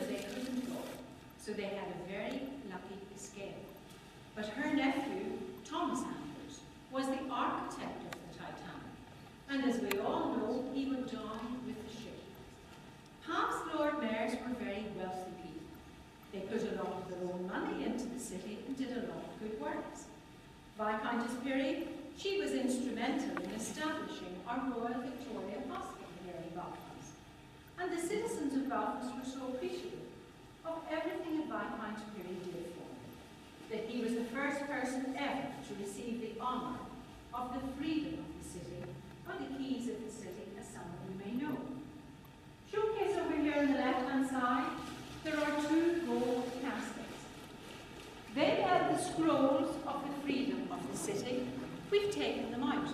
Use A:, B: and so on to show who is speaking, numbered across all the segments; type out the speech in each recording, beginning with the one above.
A: that they couldn't go, so they had a very lucky escape. But her nephew, Thomas Andrews, was the architect of the Titanic, and as we all know, he went down with the ship. Past Lord Mayors were very wealthy people. They put a lot of their own money into the city and did a lot of good works. Viscountess Pirrie, she was instrumental in establishing our Royal Victoria Hospital here in Belfast. And the citizens of Belfast were so appreciative of everything that Viscount Pirrie did for them, that he was the first person ever to receive the honour of the freedom of the city, or the keys of the city, as some of you may know. Showcase over here on the left-hand side, there are two gold caskets. They held the scrolls of the freedom of the city. We've taken them out.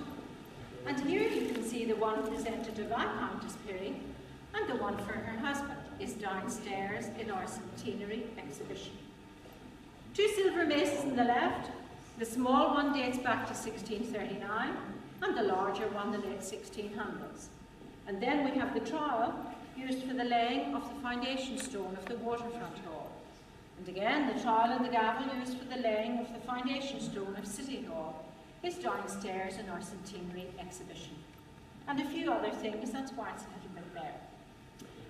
A: And here you can see the one presented to Viscountess Pirrie, and the one for her husband is downstairs in our centenary exhibition. Two silver maces on the left. The small one dates back to 1639, and the larger one the late 1600s. And then we have the trowel used for the laying of the foundation stone of the waterfront hall. And again, the trowel and the gavel used for the laying of the foundation stone of City Hall is downstairs in our centenary exhibition. And a few other things, that's why it's a little bit there.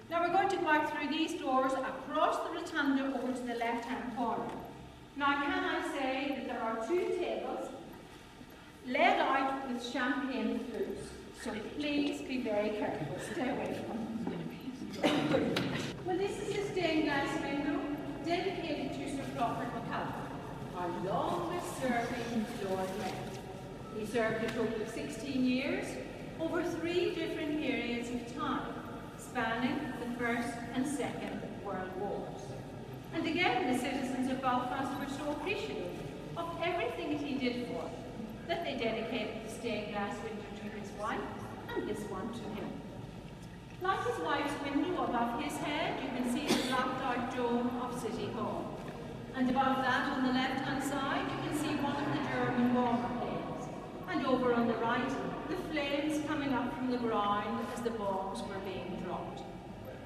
A: Now we're going to go out through these doors, across the rotunda over to the left-hand corner. Now can I say that there are two tables laid out with champagne flutes, so please be very careful, stay away from them. Well, this is a stained glass window dedicated to Sir Crawford McCallum, our longest-serving Lord Mayor. He served a total of 16 years over 3 different periods of time, spanning the First and Second World Wars. And again, the citizens of Belfast were so appreciative of everything that he did for them that they dedicated the stained glass window to his wife and this one to him. Like his wife's window above his head, you can see the blacked-out dome of City Hall. And above that, on the left-hand side, you can see one of the German bomber planes. And over on the right, the flames coming up from the ground as the bombs were being dropped.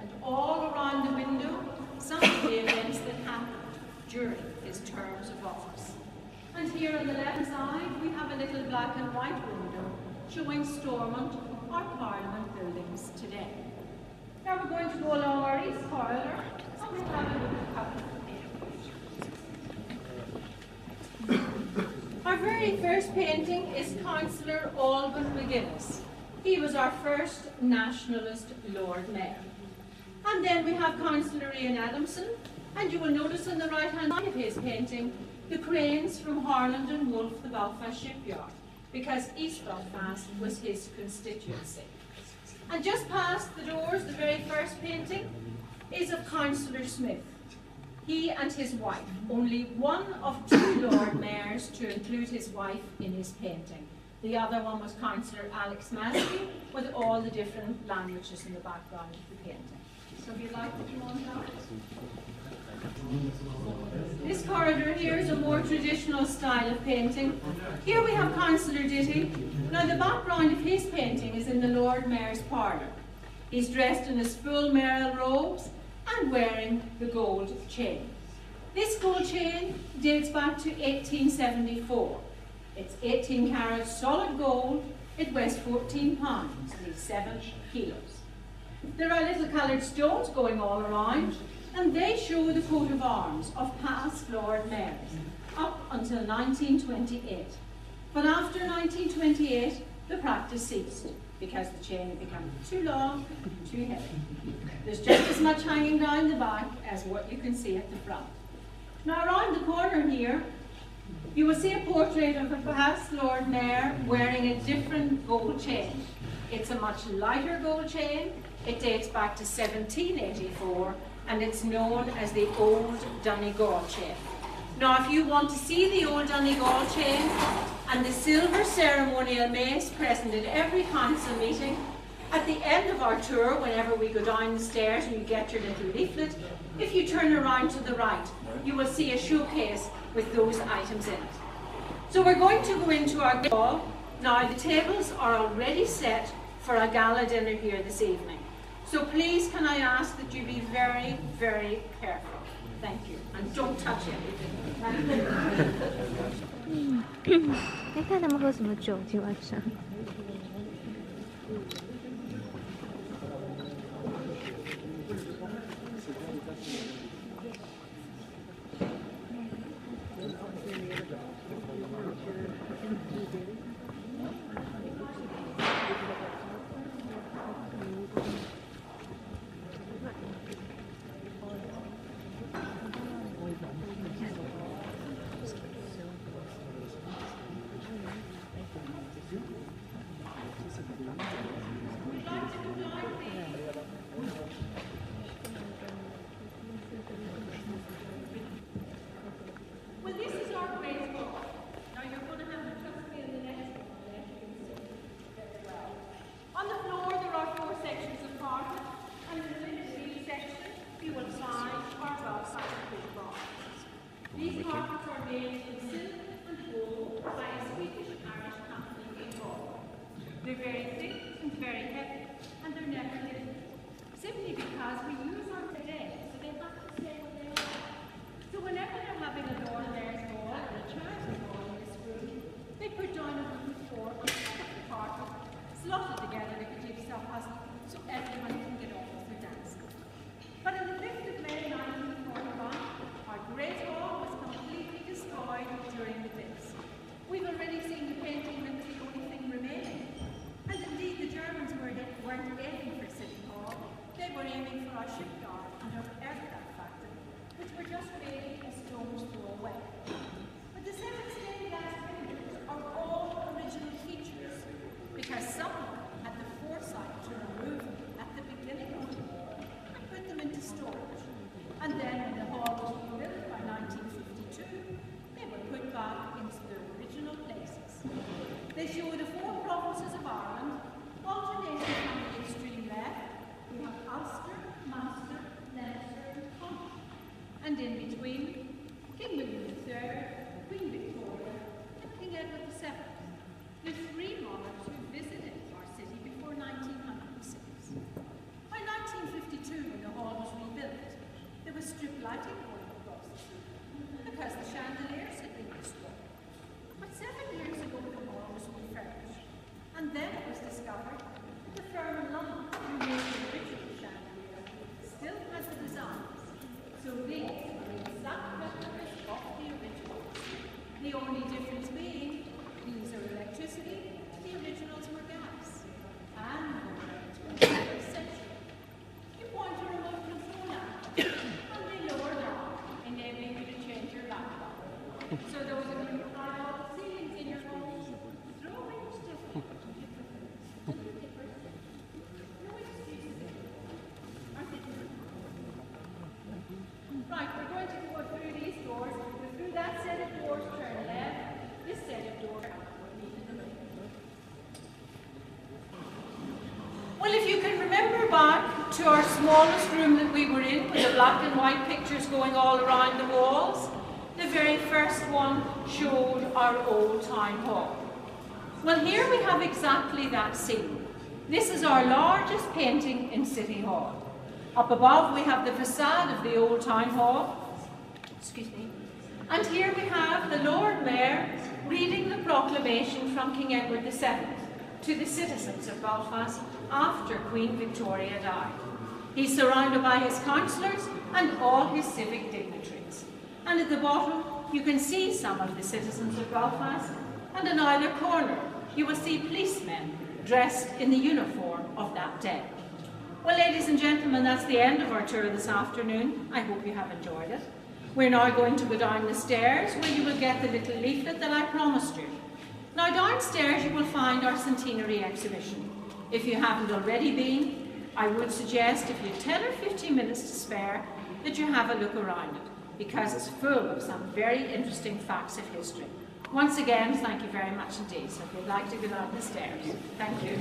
A: And all around the window, some of the events that happened during his terms of office. And here on the left side, we have a little black and white window showing Stormont, our Parliament buildings today. Now we're going to go along our east corridor and we'll have a look at a couple of paintings. Our very first painting is Councillor Alban McGuinness. He was our first nationalist Lord Mayor. And then we have Councillor Ian Adamson, and you will notice on the right-hand side of his painting the cranes from Harland and Wolff, the Belfast shipyard, because East Belfast was his constituency. And just past the doors, the very first painting is of Councillor Smith. He and his wife, only one of 2 Lord Mayors to include his wife in his painting. The other one was Councillor Alex Maskey, with all the different languages in the background of the painting. So if you like what you want now. This corridor here is a more traditional style of painting. Here we have Councillor Ditty. Now the background of his painting is in the Lord Mayor's parlour. He's dressed in his full mayoral robes and wearing the gold chain. This gold chain dates back to 1874. It's 18 carats solid gold. It weighs 14 pounds, and 7 kilos. There are little coloured stones going all around, and they show the coat of arms of past Lord Mayors up until 1928. But after 1928, the practice ceased because the chain had become too long and too heavy. There's just as much hanging down the back as what you can see at the front. Now around the corner here, you will see a portrait of a past Lord Mayor wearing a different gold chain. It's a much lighter gold chain. It dates back to 1784, and it's known as the Old Donegal chain. Now, if you want to see the Old Donegal chain and the silver ceremonial mace present at every council meeting, at the end of our tour, whenever we go down the stairs and you get your little leaflet, if you turn around to the right, you will see a showcase with those items in it. So we're going to go into our hall. Now, the tables are already set for a gala dinner here this evening. So please can I ask that you be very, very careful. Thank you. And don't touch anything.
B: 你看他们喝什么酒？今晚上。
A: Well, this is our great hall. Now you're going to have to trust me in the next one. I'll let you see very well. On the floor there are 4 sections of carpet, and in the middle of each section you will find our well-fabricated boxes. These carpets are made in silk and wool by a Swedish-Irish company in Galway. They're very thick and very heavy, and they're never lifted, simply because we use them today, so they have to stay where they are. So whenever they're having a Lord Mayor's Ball or a charity ball in this room, they put down a wooden fork on top of the carpet, slot it together like a jigsaw puzzle, so everyone can get on with their dancing. But on the 5th of May 1941, our great hall was completely destroyed during the blitz. We've already seen the painting that was the only thing remaining. And indeed, the Germans weren't aiming for City Hall. They were aiming for our shipyard and our aircraft factory, which were just really a stone's throw away. But the 7 stained glass windows are all original features, because someone had the foresight to remove them at the beginning of the war and put them into storage. And then when the hall was rebuilt by 1952, they were put back into their original places. They show the 4 provinces of Ireland, alternating from the extreme left. We have Ulster, Munster, Leinster, and Connaught. And in between, King William III, Queen Victoria, and King Edward VII, the 3 monarchs who visited our city before 1906. By 1952, when the hall was rebuilt, there was strip lighting going across the city, because the chandeliers had been destroyed. But 7 years ago, the hall was refurbished, and then it was discovered that the firm in London who made the original chandelier still has the designs. So these are the exact replicas of the originals. The only difference being, these are electricity, the originals were gas. And we're in the 21st century. You point a remote control at them, and they lower down, enabling you to change your laptop. So those of you who have all the ceilings in your homes, throw away your stuff. No excuses. Right, we're going to go through these doors. Go through that set of doors, turn left. This set of doors. Well, if you can remember back to our smallest room that we were in, with the black and white pictures going all around the walls, the very first one showed our old town hall. Well, here we have exactly that scene. This is our largest painting in City Hall. Up above we have the facade of the old town hall. Excuse me. And here we have the Lord Mayor reading the proclamation from King Edward VII to the citizens of Belfast after Queen Victoria died. He's surrounded by his councillors and all his civic dignitaries. And at the bottom you can see some of the citizens of Belfast, and in either corner you will see policemen dressed in the uniform of that day. Well, ladies and gentlemen, that's the end of our tour this afternoon. I hope you have enjoyed it. We're now going to go down the stairs where you will get the little leaflet that I promised you. Now downstairs you will find our centenary exhibition. If you haven't already been, I would suggest if you have 10 or 15 minutes to spare that you have a look around it, because it's full of some very interesting facts of history. Once again, thank you very much indeed. So if you'd like to go down the stairs. Thank you.